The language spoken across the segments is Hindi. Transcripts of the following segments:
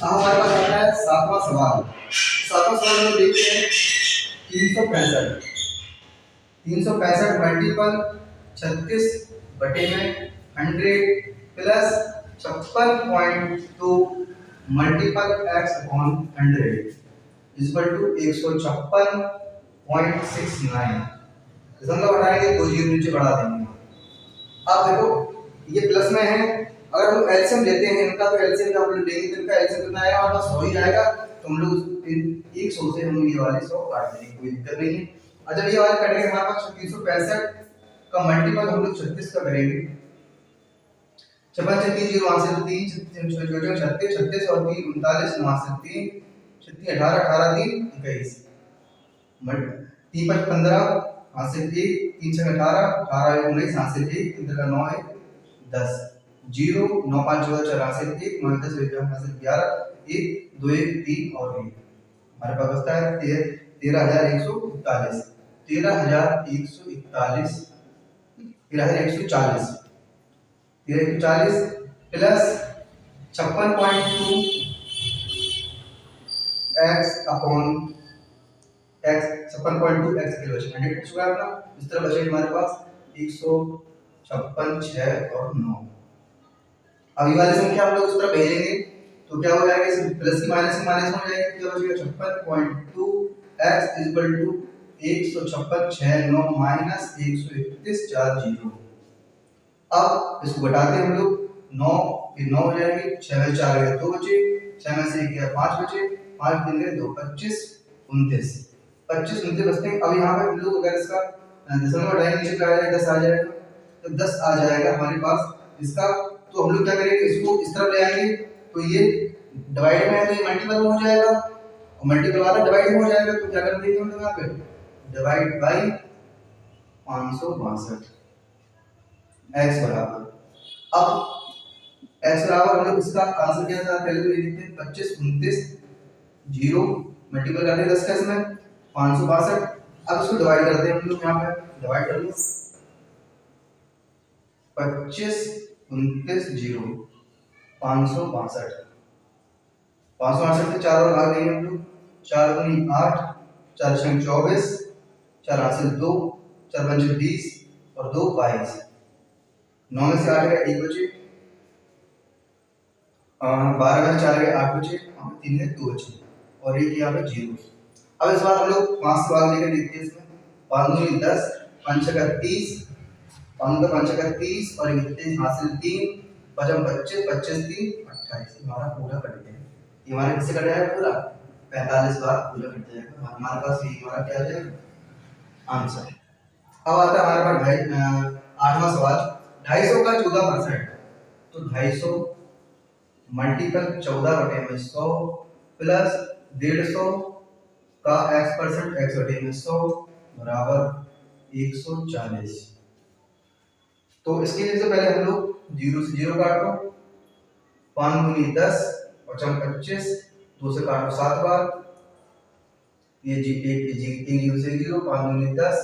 हमारे पास आता है सातवां सवाल। सातवां सवाल में देखते हैं 365 365 मल्टीपल 36 बटे में 100 plus 56.2 multiple x upon 100 equal to 156.69। मतलब बढ़ाएंगे दो जीरो नीचे बढ़ा देंगे। अब देखो ये प्लस में है, अगर हम एलसीएम लेते हैं इनका तो एलसीएम आप लोग लेंगे तो इनका एलसीएम कितना आएगा, हमारे पास 100 ही आएगा। तो हम लोग 100 से हम ये वाले 100 काट देंगे, कोई दिक्कत नहीं है। और जब ये वाले कटेंगे हमारे पास 365 का मल्टीपल हम लोग 36 का करेंगे। 56 से 3 जीरो वहां से 3 36 36 और 3 39 वहां से 3 36 18 18 3 21 3 5 15 वहां से 1 3 6 18 18 19 वहां से 1 3 का 9 है 10 0 9 5 14 84 1 9 10 वहां से 11 1 2 1 3 और 1 हमारे पास बचता है 13141 13141 13140 140 plus 56.2 x upon x 56.2 x के लिए 100 कुछ हुआ अपना। इस तरह बचे हमारे पास 156 6 और 9। अब ये वाली संख्या हम लोग इस तरह भेजेंगे तो क्या हो जाएगा, इस प्लस की माइनस हो जाएगी, क्या बचेगा 56.2 x इक्वल टू 156 6 9 माइनस 131 4 0। अब इसको घटाते हैं हम लोग 9 फिर 9 हो जाएंगे 6 में 4 गए 2 बचे 6 में से 1 गया 5 बचे 5 दिन गए 2 25 29 25 29 बचते हैं। अब यहाँ पे हम लोग अगर इसका दशमलव घटाएंगे नीचे क्या आ जाएगा 10 आ जाएगा, तो 10 आ जाएगा हमारे पास इसका। तो हम लोग क्या करेंगे, इसको इस तरफ ले आएंगे तो ये डिवाइड में है तो ये मल्टीपल में हो जाएगा और मल्टीपल वाला डिवाइड में हो जाएगा। तो क्या कर देंगे हम लोग यहाँ पे डिवाइड बाई 562 x बराबर। अब x बराबर हम लोग इसका आंसर क्या था, पहले तो ये लिखते हैं 25 29 0 मल्टीपल करते हैं 10 का इसमें 562। अब इसको डिवाइड करते हैं हम लोग, यहाँ पे डिवाइड कर लो 25 29 0 562 562 से 4 और भाग देंगे हम लोग 4 दूनी 8 4 छंग 24 4 हासिल 2 4 पंचे 20 और 2 22 9 में से 8 गए 1 बचे 12 में 4 गए 8 बचे 3 में 2 बचे और एक यहाँ पे 0। अब इस बार हम लोग 5 से भाग लेकर देखते हैं इसमें 5 दूनी 10 5 छक्का 30 5 छक्का 30 और 31 हासिल 3 पचम 25 25 3 28 हमारा पूरा कट गया। ये हमारा किससे कट जाएगा पूरा 45 बार पूरा कट जाएगा। हमारे पास ये हमारा क्या हो जाएगा आंसर। अब आता है हमारे पास भाई 8वां सवाल 250 का 14%। तो 250 मल्टीपल 14 बटे में 100 प्लस 150 का x% x बटे में 100 बराबर 140। तो इसके लिए से पहले हम लोग 0 से 0 काटो 5 दूनी 10 और 25 2 से काटो 7 बार ये जी एक 0 से 0 5 दूनी 10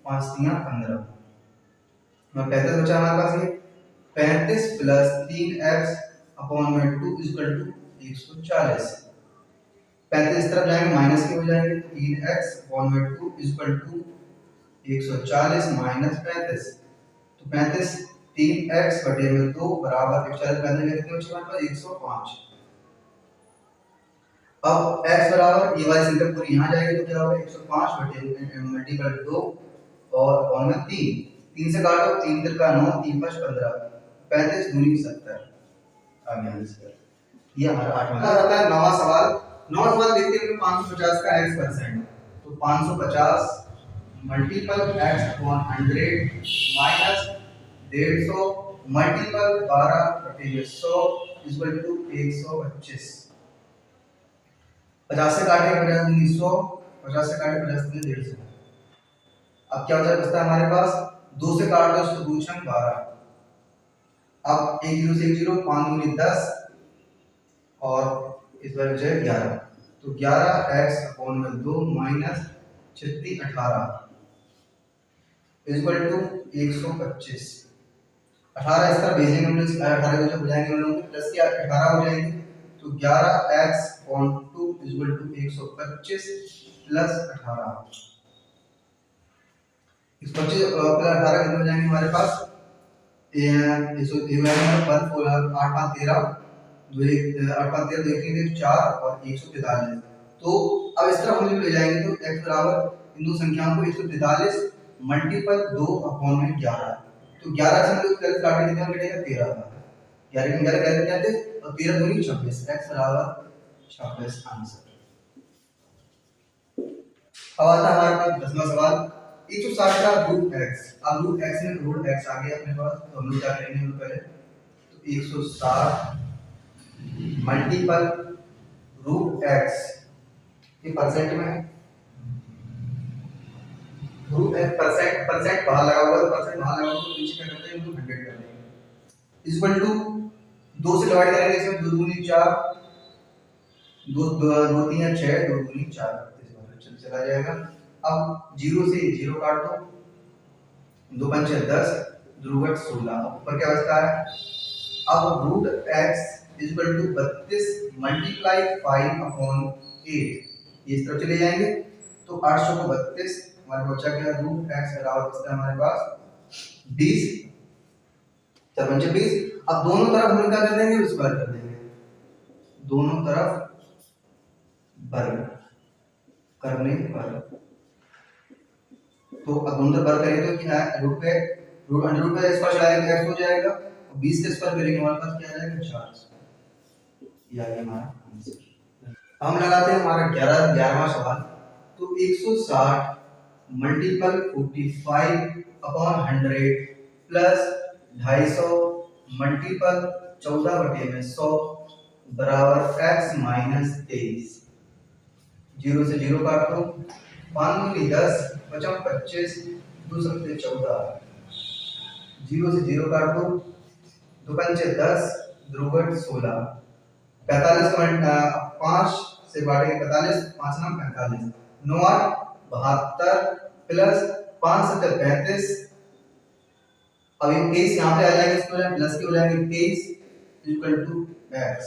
5 3 15 मैं 35 बचा हमारे पास। ये 35 प्लस 3x अपॉन में 2 इक्वल टू 140। 35 इस तरफ जाएंगे माइनस के हो जाएंगे 3x अपॉन में 2 इक्वल टू 140 माइनस 35। तो 35 3x बटे में 2 बराबर 140 कितने बचे हमारे पास 105। अब x बराबर ये वाली संख्या पूरी यहाँ जाएगी तो क्या होगा 105 बटे मल्टीपल 2 और अपॉन में 3 से काटो 3 3 का 9 3 5 15 35 दूनी 70 आगे आंसर। ये हमारा 8वां आता है 9वां सवाल। 9वां सवाल देखते हैं 550 का x%। तो 550 multiple x upon 100 minus 150 multiple 12 बटे 100 इक्वल टू 125। 50 से काटे 50 दूनी 100 50 से काटे 50 दूनी 150। अब क्या बचता है हमारे पास 2 से काट दो इसको 2 छंग 12। अब 1 0 से 1 0 5 दूनी 10 और इस बार बचे 11। तो 11x अपॉन में 2 माइनस 36 18 इक्वल टू 125। 18 इस तरह भेजेंगे हम लोग 18 को जब हो जाएंगे हम लोग प्लस की 18 हो जाएंगे तो तो 11x upon 2 equal to 125 plus 18। इस 25 प्लस 18 कितने हो जाएंगे हमारे पास? 8 5 13 2 1 8 5 13 2 1 4 और 143। तो अब इस तरफ हम जब ले जाएंगे तो x बराबर इन दो संख्याओं को 143 मल्टीपल 2 अपॉन में 11। तो 11 से हम लोग कैलकुलेट काटेंगे कितना मिलेगा? 13 का। 11 में 11 कैलकुलेट करते और 13 दूनी 26, x बराबर 26 आंसर। अब आता है हमारे पास 10वां सवाल। 160 का रूट x। अब रूट x में रूट x आ गया अपने पास, तो हम लोग क्या करेंगे? हम लोग पहले तो 160 मल्टीपल रूट x, ये परसेंट में है, रूट x परसेंट, परसेंट बाहर लगा हुआ है, परसेंट बाहर लगा हुआ है तो नीचे क्या करते हैं? हम लोग 100 कर देंगे इक्वल टू 2 से डिवाइड करेंगे, इसमें 2 दूनी 4, 2 2 3 6, 2 दूनी 4, चला जाएगा। अब 0 से 0 काट दो, 2 5 10, ध्रुवट 16, ऊपर क्या बचता है? अब root x equal to 32 multiply 5 upon 8, ये इस तरफ चले जाएंगे तो 800 को 32, हमारे बच्चा क्या? रूट x बराबर बचता है हमारे पास 20, 4 5 20। अब दोनों तरफ हम लोग क्या कर देंगे? स्क्वायर कर देंगे, दोनों तरफ वर्ग करने पर। तो अब दोनों तरफ वर्ग करेंगे तो क्या है? रूट पे रूट अंडर रूट पे स्क्वायर चलाएंगे तो x हो जाएगा, और 20 के स्क्वायर करेंगे हमारे पास क्या आ जाएगा? 4। ये आ गया हमारा आंसर। हम लगाते हैं हमारा 11वां सवाल। तो 160 मल्टीपल 45 अपॉन 100 प्लस 250 मल्टीपल 14 बटे में 100 बराबर x माइनस 23। 0 से 0 काट दो, 5 दूनी 10, 5 25, 2 सत्ते 14, 0 से 0 काट दो, 2 पंचे 10, ध्रुवट 16, 45 का 5 से बांटेंगे 45, 5 9 45, 9 8 72 प्लस 5 7 35। अब ये 23 यहाँ पे आ जाएगा, इसको प्लस के हो जाएंगे 23 इक्वल टू x।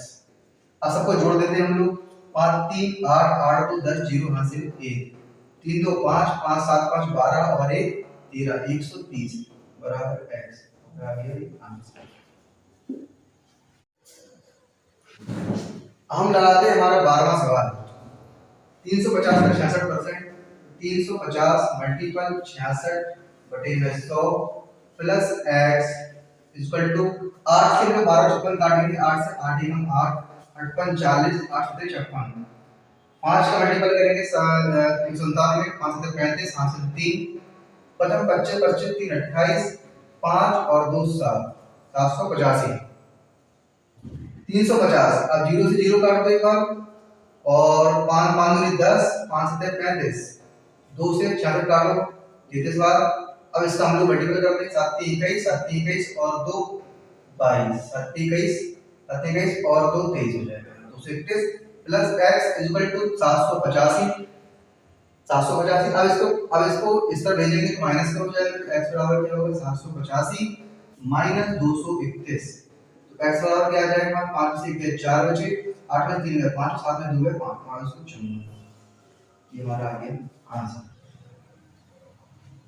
अब सबको जोड़ देते हैं हम लोग, 5 3 8 8 2 10 0 यहाँ से 1 3 2 5 5 7 5 12 और 1 13, 130 बराबर x। आ गया आंसर। हम लगाते हैं हमारा 12वां सवाल। 350 का 66%, 350 मल्टीपल 66 बटे में 100 प्लस x इक्वल टू 8 से में 12 54 काटेंगे, 8 से 8 1 8 8 5 40, 8 7 56, 5 का मल्टीपल करेंगे 197, 5 7 35, 5 से 3 55 25 25 3 28, 5 और 2 7 785, 350। अब 0 से 0 काट दो एक बार, और 5 5 दूनी 10, 5 7 35, 2 से 66 काटो 33 बार। अब इसका हम लोग मल्टीपल करते हैं, 7 21 7 21 और 2 22, 7 21 7 21 और 2 23 हो जाएगा, 231 प्लस x इक्वल टू 785। 785 अब इसको इस तरह भेजेंगे तो माइनस का हो जाएगा, तो x बराबर क्या होगा? 785 माइनस 231, तो x बराबर क्या आ जाएगा? 5 से 1 4 बचे, 8 में 3 है 5, 7 में 2 है 5, 554। ये हमारा आ गया आंसर।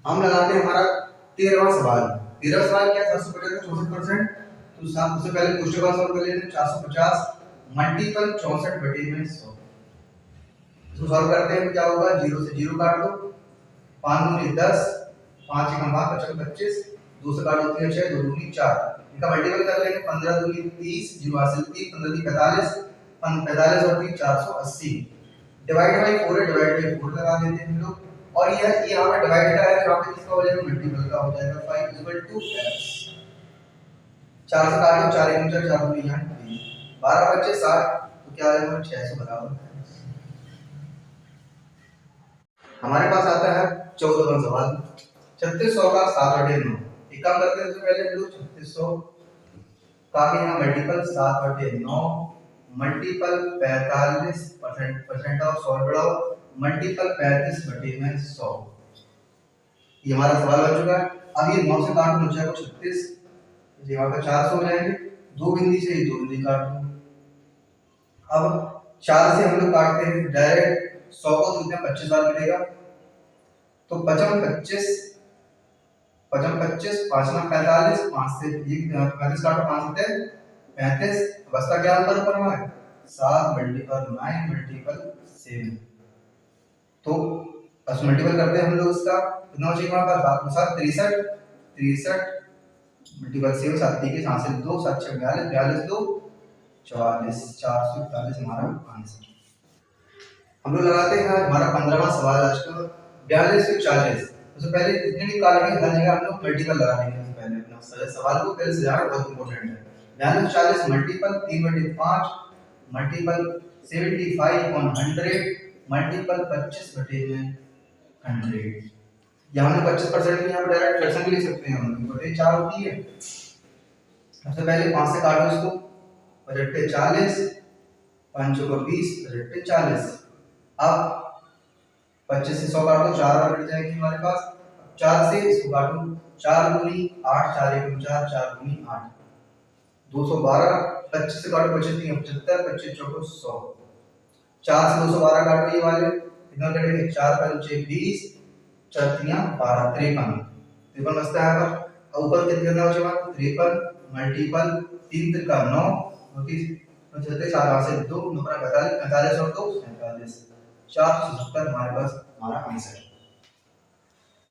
हम लगाते हैं हमारा 13वां सवाल। 13वां सवाल क्या? 750 का 64%, तो सबसे पहले क्वेश्चन का सॉल्व कर लेते हैं। 450 मल्टीपल 64 बटे में 100, इसको सॉल्व करते हैं तो क्या होगा? 0 से 0 काट दो, 5 दूनी 10, 5 1 5 55 25, 2 से काटो 3 6, 2 दूनी 4, इनका मल्टीपल कर लेंगे, 15 दूनी 30, 0 हासिल 3, 15 दी 45, 45 और 3 480, डिवाइड बाय 4 है, डिवाइड बाय 4 लगा देते हैं हम लोग, और ये यहाँ पे डिवाइड का है, यहाँ पे किसका हो जाएगा? मल्टीपल का हो जाएगा, 5 इक्वल टू x। 4 से काटो, 4 1 4 4 दूनी 8 12 बचे 60, तो क्या आ जाएगा? 600 बराबर। हमारे पास आता है 14वां सवाल। 3600 का 7 बटे 9, एक काम करते हैं, सबसे पहले हम लोग 3600 का यहाँ मल्टीपल 7 बटे 9 मल्टीपल 45% ऑफ 100 बढ़ाओ मल्टीपल 35 बटे में 100। ये हमारा सवाल बन चुका है। अब ये 9 से काटो, बचा को 36, ये यहाँ पे 400 हो जाएंगे, 2 बिंदी से 2 बिंदी काट दो, अब 4 से हम लोग काटते हैं डायरेक्ट 100 को, तो कितना 25,000 मिलेगा। तो 55 25 55 25 5 में 45, 5 से 35 काटो, 5 से 35, बचता क्या नंबर ऊपर हमारे 7 मल्टीपल 9 मल्टीपल 7। तो बस मल्टीपल करते हैं हम लोग इसका, कितना बचेगा हमारे पास 7 63 63 मल्टीपल 7 7 के 7 से 2 7 6 42 42 2 44 441 हमारा आंसर। हम लोग लगाते हैं हमारा 15वां सवाल आज का 42 से 40। तो पहले जितने भी कार्य हैं हर जगह हम लोग मल्टीपल लगा देंगे। पहले अपना सवाल को पहले सजाना बहुत इंपॉर्टेंट है। 42 40 मल्टीपल 3 बटे 5 मल्टीपल 75 ऑन 100 मल्टीपल 25 बटे 100। यहाँ में 25% की यहाँ पे डायरेक्ट फ्रैक्शन भी लिख सकते हैं हम, बटे 4 होती है। सबसे पहले 5 से काटो इसको, बटे 40 5 को 20 बटे 40। अब 25 से 100 काटो, 4 बार कट जाएगी हमारे पास। 4 से इसको काटो, 4 दूनी 8 4 1 4 4 दूनी 8 212। 25 से काटो, 25 3 75 25 चौको 100। 4 से 212 काटो, ये वाले कितना कटेंगे 4 5 20 4 3 12 53 53 बचता है यहाँ पर। ऊपर कितना बचेगा 53 मल्टीपल 3 3 का 9 29 4 से 2 9 45 45 और 2 47 470 हमारे पास हमारा आंसर।